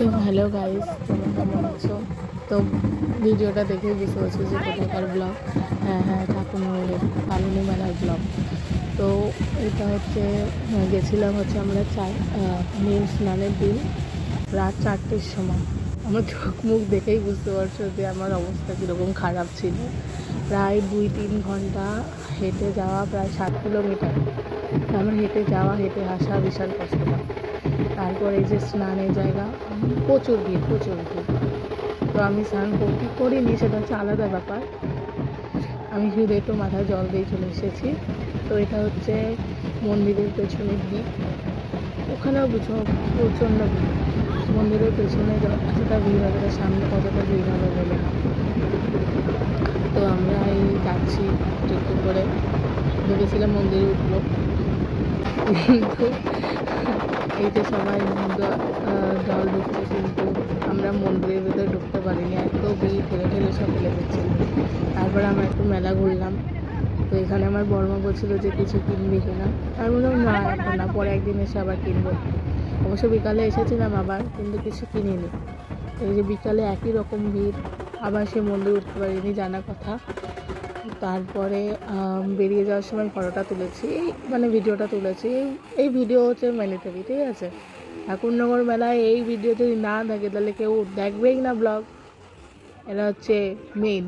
তো hello guys, তোমরা কেমন আছো? তো ভিডিওটা দেখে বুঝতে পারছো যে কোথাকার ব্লগ। হ্যাঁ, ঠাকুরনগরের কালনী মেলার ব্লগ। তো এটা হচ্ছে গেছিলাম আমরা নীল স্নানের দিন রাত 4টের সময়। আমার চোখ মুখ দেখেই বুঝতে পারছো যে আমার অবস্থা কীরকম খারাপ ছিল। প্রায় 2-3 ঘন্টা হেঁটে যাওয়া, প্রায় 7 কিলোমিটার। আমার হেঁটে যাওয়া হেঁটে আসা বিশাল কষ্টকর। তারপর এই যে স্নানের জায়গা, প্রচুর ভিড়। তো আমি স্নান করিনি, সেটা হচ্ছে আলাদা ব্যাপার। আমি শুধু একটু মাথায় জল দিয়ে চলে এসেছি। তো এটা হচ্ছে মন্দিরের পেছনের দিক, ওখানেও প্রচণ্ড ভিড়। মন্দিরের পেছনে এতটা ভিড় হবে, সামনে কতটা ভিড় হবে বলে না। তো আমরা এই যাচ্ছি একটু করে, ভেবেছিলাম মন্দিরে উঠবো, কিন্তু এই যে সবাই জল ঢুকছে, কিন্তু আমরা মন্দিরের ভিতরে ঢুকতে পারিনি, এত ভিড়, ঠেলে সব ফেলে দিচ্ছিল। তারপরে আমরা একটু মেলা ঘুরলাম। তো এখানে আমার বড়মা বলছিল যে কিছু কিনবি কিনা। আমি বললাম না, এখন না, পরে একদিন এসে আবার কিনবো। অবশ্য বিকালে এসেছিলাম আবার, কিন্তু কিছু কিনিনি। এই যে বিকালে একই রকম ভিড়, আবার সে মন্দির উঠতে পারিনি, জানা কথা। তারপরে বেরিয়ে যাওয়ার সময় ফটোটা তুলেছি, ভিডিওটা তুলেছি। এই ভিডিও হচ্ছে ম্যান্ডেটরি, ঠিক আছে? ঠাকুরনগর মেলায় এই ভিডিও যদি না থাকে তাহলে কেউ দেখবেই না ব্লগ। এটা হচ্ছে মেইন।